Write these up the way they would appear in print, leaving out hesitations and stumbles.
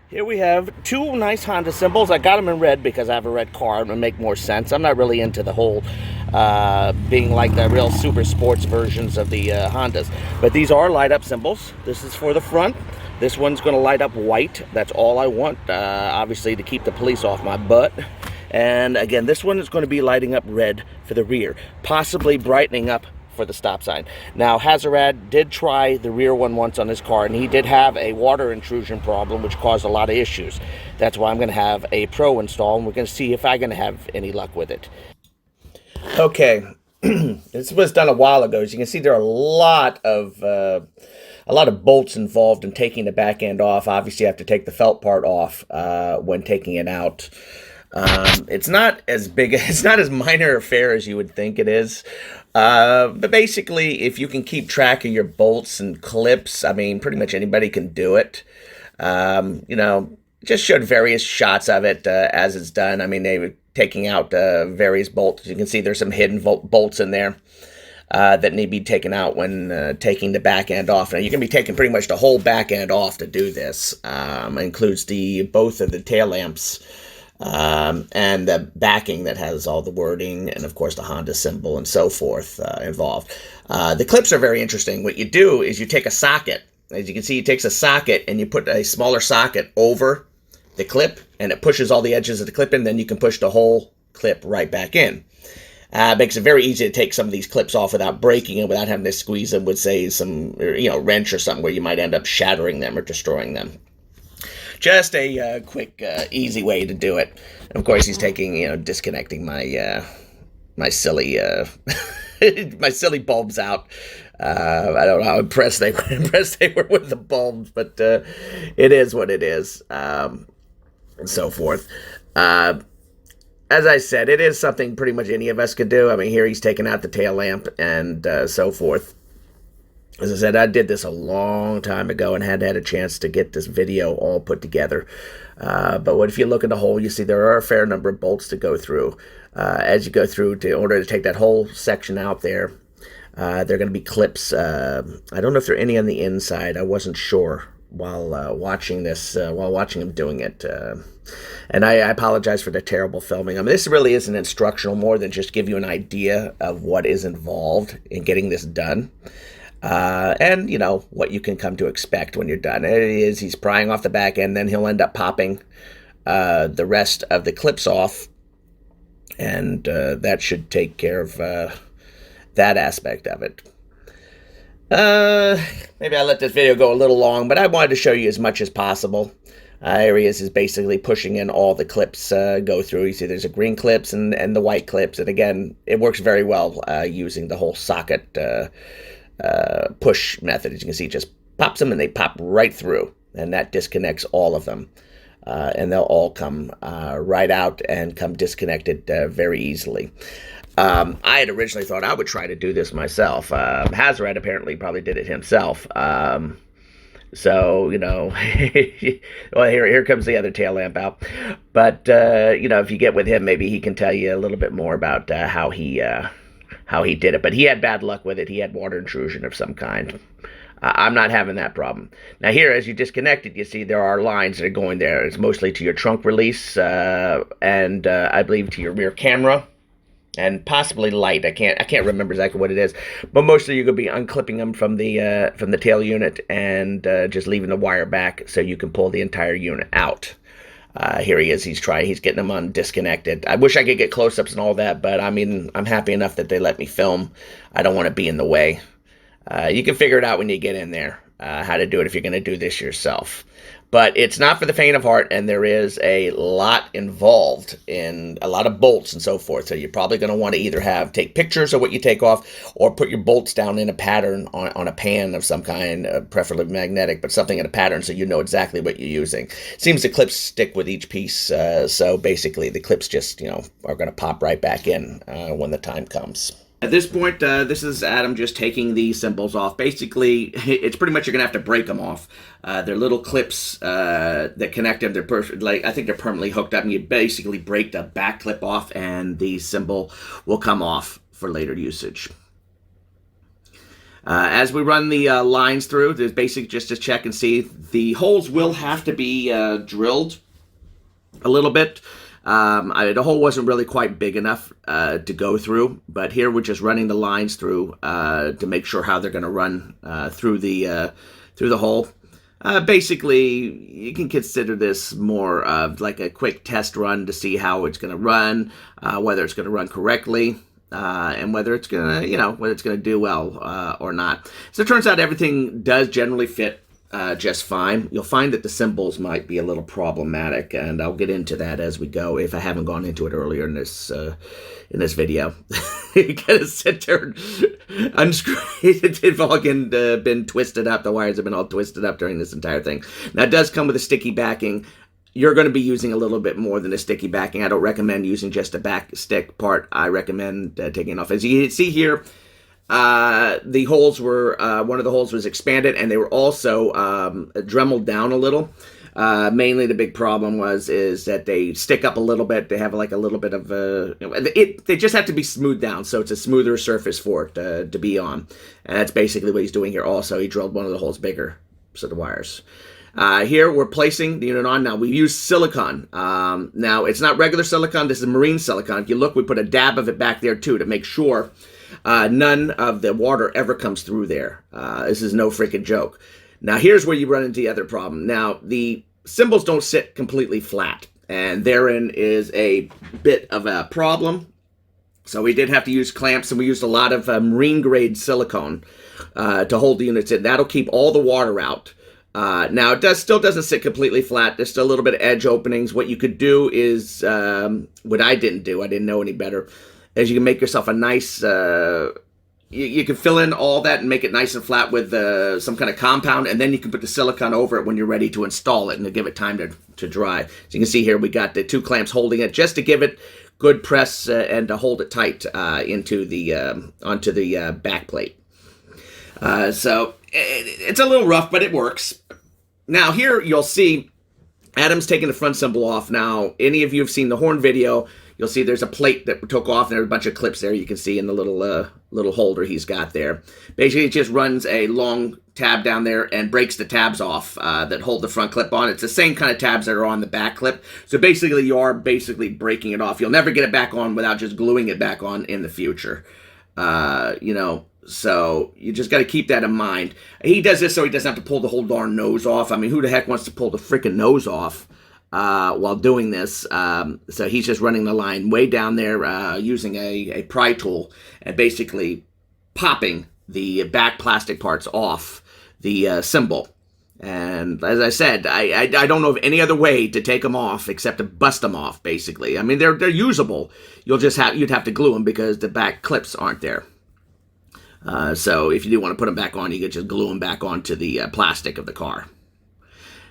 Here we have two nice Honda symbols. I got them in red because I have a red car and it would make more sense. I'm not really into the whole being like the real super sports versions of the Hondas. But these are light up symbols. This is for the front. This one's going to light up white. That's all I want, obviously, to keep the police off my butt. And again, this one is going to be lighting up red for the rear, possibly brightening up for the stop sign. Now, Hazarad did try the rear one once on his car, and he did have a water intrusion problem, which caused a lot of issues. That's why I'm going to have a Pro install, and we're going to see if I'm going to have any luck with it. Okay, this was done a while ago. As you can see, there are a lot of bolts involved in taking the back end off. Obviously, you have to take the felt part off when taking it out. It's not as big, it's not as minor affair as you would think it is. But basically, if you can keep track of your bolts and clips, I mean, pretty much anybody can do it. Just showed various shots of it as it's done. I mean, they were taking out various bolts. You can see there's some hidden bolts in there that need to be taken out when taking the back end off. Now, you can be taking pretty much the whole back end off to do this. It includes both of the tail lamps. And the backing that has all the wording and, of course, the Honda symbol and so forth involved. The clips are very interesting. What you do is you take a socket. As you can see, it takes a socket and you put a smaller socket over the clip, and it pushes all the edges of the clip in. Then you can push the whole clip right back in. It makes it very easy to take some of these clips off without breaking them, without having to squeeze them with, say, some wrench or something where you might end up shattering them or destroying them. Just a quick, easy way to do it. And of course, he's taking, disconnecting my my silly my silly bulbs out. I don't know how impressed they were with the bulbs, but it is what it is, and so forth. As I said, it is something pretty much any of us could do. I mean, here he's taking out the tail lamp and so forth. As I said, I did this a long time ago and had a chance to get this video all put together. But if you look at the hole, you see there are a fair number of bolts to go through. As you go through, in order to take that whole section out there, there are going to be clips. I don't know if there are any on the inside. I wasn't sure while watching this, while watching him doing it. And I apologize for the terrible filming. I mean, this really is an instructional more than just give you an idea of what is involved in getting this done. And what you can come to expect when you're done. It is, he's prying off the back end, then he'll end up popping the rest of the clips off, and that should take care of that aspect of it. Maybe I let this video go a little long, but I wanted to show you as much as possible. Here he is basically pushing in all the clips go through. You see there's a green clips and the white clips, and again, it works very well using the whole socket push method. As you can see, it just pops them and they pop right through, and that disconnects all of them, and they'll all come right out and come disconnected very easily. I had originally thought I would try to do this myself. Hazard apparently probably did it himself. So, well, here comes the other tail lamp out. But, if you get with him, maybe he can tell you a little bit more about how he did it. But he had bad luck with it. He had water intrusion of some kind. I'm not having that problem. Now here, as you disconnect it, you see there are lines that are going there. It's mostly to your trunk release and I believe to your rear camera and possibly light. I can't remember exactly what it is. But mostly you're going to be unclipping them from the tail unit and just leaving the wire back so you can pull the entire unit out. Here he is. He's getting them disconnected. I wish I could get close-ups and all that, but I mean, I'm happy enough that they let me film. I don't want to be in the way. You can figure it out when you get in there, how to do it if you're going to do this yourself. But it's not for the faint of heart, and there is a lot involved in a lot of bolts and so forth. So you're probably going to want to either take pictures of what you take off or put your bolts down in a pattern on a pan of some kind, preferably magnetic, but something in a pattern so you know exactly what you're using. It seems the clips stick with each piece, so basically the clips just, are going to pop right back in when the time comes. At this point, this is Adam just taking the symbols off. Basically, it's pretty much you're going to have to break them off. They're little clips that connect them. I think they're permanently hooked up, and you basically break the back clip off, and the symbol will come off for later usage. As we run the lines through, there's basically just to check and see the holes will have to be drilled a little bit. The hole wasn't really quite big enough to go through, but here we're just running the lines through to make sure how they're going to run through the hole. Basically, you can consider this more of like a quick test run to see how it's going to run, whether it's going to run correctly, and whether it's going to, whether it's going to do well or not. So it turns out everything does generally fit just fine. You'll find that the symbols might be a little problematic, and I'll get into that as we go if I haven't gone into it earlier in this video. You gotta sit there and unscrew it. They've all been twisted up. The wires have been all twisted up during this entire thing. Now, it does come with a sticky backing. You're going to be using a little bit more than a sticky backing. I don't recommend using just a back stick part. I recommend taking it off. As you see here, the holes were, one of the holes was expanded, and they were also dremeled down a little. Mainly the big problem is that they stick up a little bit. They have like a little bit of they just have to be smoothed down, so it's a smoother surface for it to be on. And that's basically what he's doing here. Also, he drilled one of the holes bigger, so the wires. Here we're placing the unit on. Now we use silicone. Now it's not regular silicone. This is marine silicone. If you look, we put a dab of it back there too to make sure none of the water ever comes through there. This is no freaking joke. Now here's where you run into the other problem. Now the symbols don't sit completely flat, and therein is a bit of a problem. So we did have to use clamps, and we used a lot of marine grade silicone to hold the units in. That'll keep all the water out. Now it still doesn't sit completely flat. There's still a little bit of edge openings. What you could do is what I didn't do. I didn't know any better. Is you can make yourself a nice. You can fill in all that and make it nice and flat with some kind of compound, and then you can put the silicone over it when you're ready to install it and to give it time to dry. So you can see here we got the two clamps holding it just to give it good press and to hold it tight onto the back plate. So it's a little rough, but it works. Now here you'll see Adam's taking the front symbol off. Now, any of you have seen the horn video, you'll see there's a plate that we took off, and there's a bunch of clips there you can see in the little holder he's got there. Basically, it just runs a long tab down there and breaks the tabs off that hold the front clip on. It's the same kind of tabs that are on the back clip. So basically, you are basically breaking it off. You'll never get it back on without just gluing it back on in the future. So you just got to keep that in mind. He does this so he doesn't have to pull the whole darn nose off. I mean, who the heck wants to pull the freaking nose off while doing this? So he's just running the line way down there using a pry tool and basically popping the back plastic parts off the symbol. And as I said, I don't know of any other way to take them off except to bust them off, basically. I mean, they're usable. You'd have to glue them because the back clips aren't there. So if you do want to put them back on, you could just glue them back onto the plastic of the car.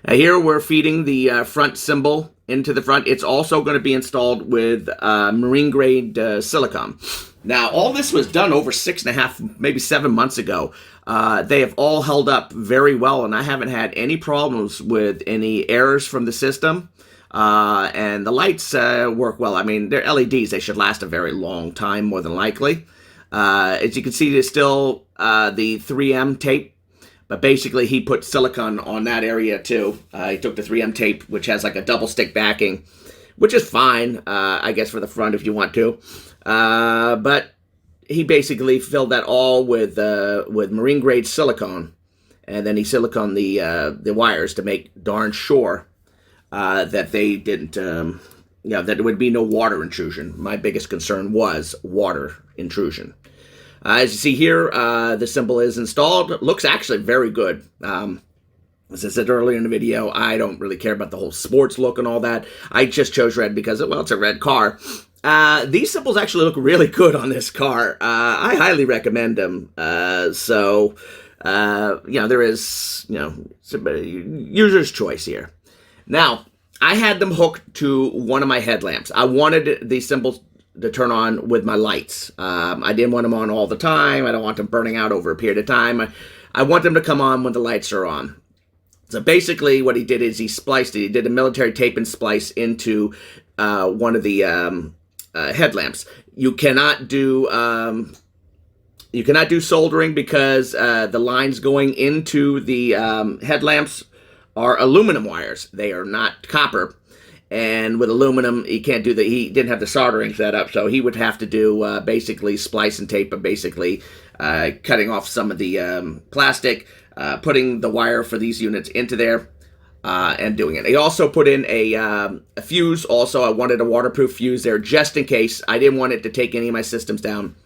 Now here we're feeding the front symbol into the front. It's also going to be installed with marine grade silicone. Now all this was done over 6.5, maybe 7 months ago. They have all held up very well, and I haven't had any problems with any errors from the system. And the lights work well. I mean, they're LEDs. They should last a very long time, more than likely. As you can see, there's still the 3M tape, but basically he put silicone on that area too. He took the 3M tape, which has like a double stick backing, which is fine, I guess, for the front if you want to. But he basically filled that all with marine grade silicone, and then he siliconed the wires to make darn sure that they didn't. That there would be no water intrusion. My biggest concern was water intrusion. As you see here, the symbol is installed. It looks actually very good. As I said earlier in the video, I don't really care about the whole sports look and all that. I just chose red because, well, it's a red car. These symbols actually look really good on this car. I highly recommend them. There is, user's choice here. Now, I had them hooked to one of my headlamps. I wanted the symbols to turn on with my lights. I didn't want them on all the time. I don't want them burning out over a period of time. I want them to come on when the lights are on. So basically what he did is he spliced it. He did a military tape and splice into one of the headlamps. You cannot do You cannot do soldering because the lines going into the headlamps are aluminum wires. They are not copper. And with aluminum, he can't do he didn't have the soldering set up, so he would have to do basically splice and tape, basically cutting off some of the plastic, putting the wire for these units into there, and doing it. He also put in a fuse. Also, I wanted a waterproof fuse there just in case. I didn't want it to take any of my systems down.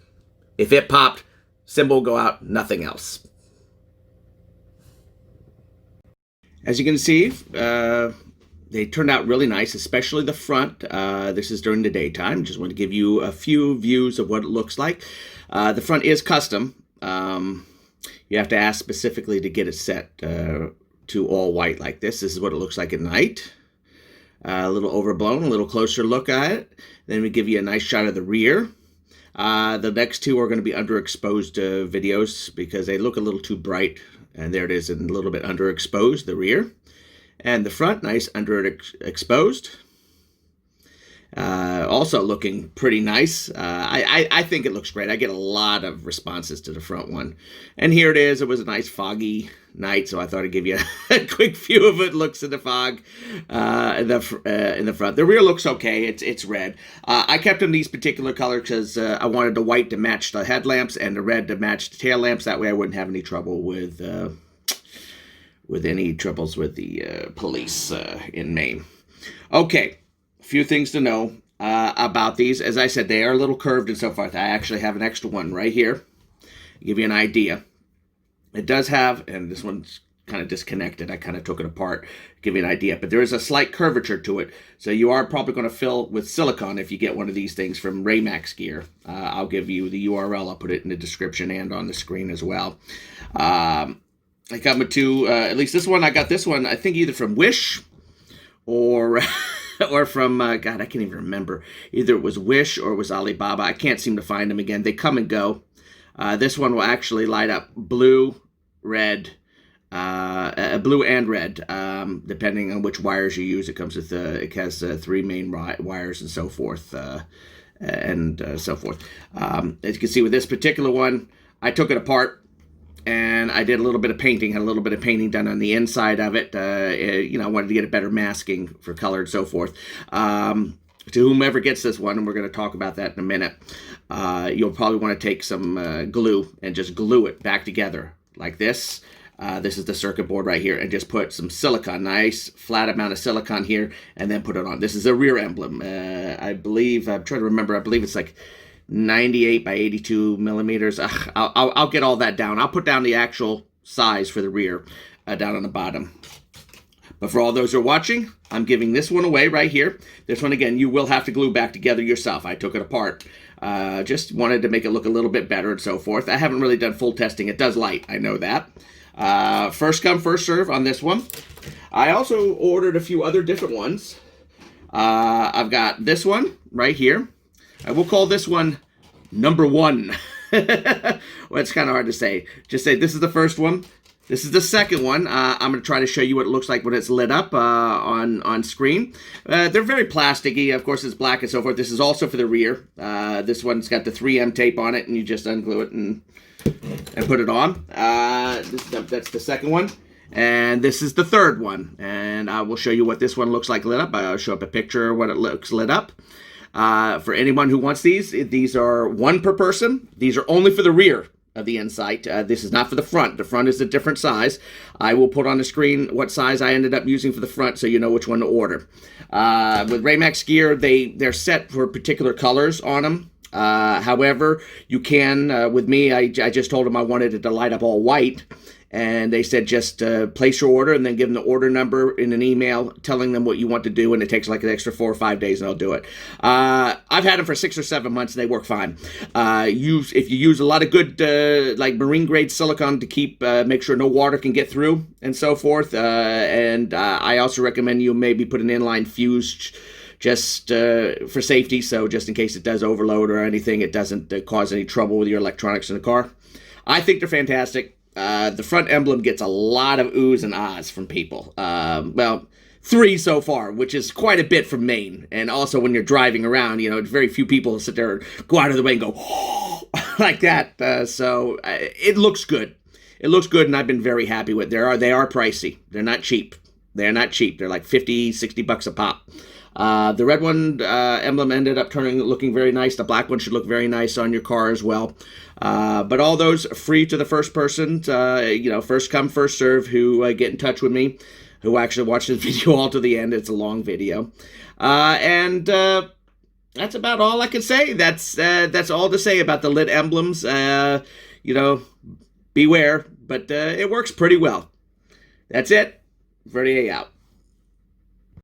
If it popped, symbol will go out, nothing else. As you can see, they turned out really nice, especially the front. This is during the daytime. Just want to give you a few views of what it looks like. The front is custom. You have to ask specifically to get it set to all white like this. This is what it looks like at night. A little overblown, a little closer look at it. Then we give you a nice shot of the rear. The next two are going to be underexposed videos because they look a little too bright. And there it is, a little bit underexposed, the rear. And the front, nice underexposed. Also looking pretty nice. I think it looks great. I get a lot of responses to the front one. And here it is. It was a nice foggy night, so I thought I'd give you a quick view of it. Looks in the fog in the front. The rear looks okay. It's red. I kept them these particular colors because I wanted the white to match the headlamps and the red to match the tail lamps. That way I wouldn't have any trouble with any troubles with the police in Maine. Okay. Few things to know about these. As I said, they are a little curved and so forth. I actually have an extra one right here. Give you an idea. It does have, and this one's kind of disconnected. I kind of took it apart, give you an idea. But there is a slight curvature to it. So you are probably going to fill with silicone if you get one of these things from Raymax Gear. I'll give you the URL. I'll put it in the description and on the screen as well. I got my two, at least this one, I got this one, I think either from Wish or... or from, God, I can't even remember. Either it was Wish or it was Alibaba. I can't seem to find them again. They come and go. This one will actually light up blue, red, blue and red, depending on which wires you use. It comes with, it has three main wires and so forth, so forth. As you can see with this particular one, I took it apart. And I did a little bit of painting, had a little bit of painting done on the inside of it. I wanted to get a better masking for color and so forth. To whomever gets this one, and we're going to talk about that in a minute, you'll probably want to take some glue and just glue it back together like this. This is the circuit board right here, and just put some silicone, nice flat amount of silicone here, and then put it on. This is a rear emblem. I believe, I'm trying to remember, I believe it's like 98 by 82 millimeters. I'll get all that down. I'll put down the actual size for the rear down on the bottom. But for all those who are watching, I'm giving this one away right here. This one, again, you will have to glue back together yourself. I took it apart. Just wanted to make it look a little bit better and so forth. I haven't really done full testing. It does light. I know that. First come, first serve on this one. I also ordered a few other different ones. I've got this one right here. I will call this one number one. Well, it's kind of hard to say. Just say this is the first one. This is the second one. I'm going to try to show you what it looks like when it's lit up on screen. They're very plasticky. Of course, it's black and so forth. This is also for the rear. This one's got the 3M tape on it, and you just unglue it and put it on. That's the second one. And this is the third one. And I will show you what this one looks like lit up. I'll show up a picture of what it looks lit up. For anyone who wants these are one per person. These are only for the rear of the Insight. This is not for the front. The front is a different size. I will put on the screen what size I ended up using for the front so you know which one to order. With Raymax Gear, they're set for particular colors on them. However, you can, with me, I just told them I wanted it to light up all white. And they said just place your order and then give them the order number in an email telling them what you want to do, and it takes like an extra 4 or 5 days and I'll do it. I've had them for 6 or 7 months and they work fine. If you use a lot of good like marine grade silicone to keep make sure no water can get through and so forth. And I also recommend you maybe put an inline fuse just for safety, so just in case it does overload or anything, it doesn't cause any trouble with your electronics in the car. I think they're fantastic. The front emblem gets a lot of oohs and ahs from people. Well, 3 so far, which is quite a bit from Maine. And also when you're driving around, very few people sit there and go out of the way and go, oh, like that. So it looks good. It looks good, and I've been very happy with it. They are pricey. They're not cheap. They're not cheap. They're like 50, 60 bucks a pop. The red one, Emblem, ended up looking very nice. The black one should look very nice on your car as well. But all those free to the first person, first come, first serve, who get in touch with me, who actually watch this video all to the end. It's a long video. And that's about all I can say. That's all to say about the lit emblems. Beware, but it works pretty well. That's it. Verdier out.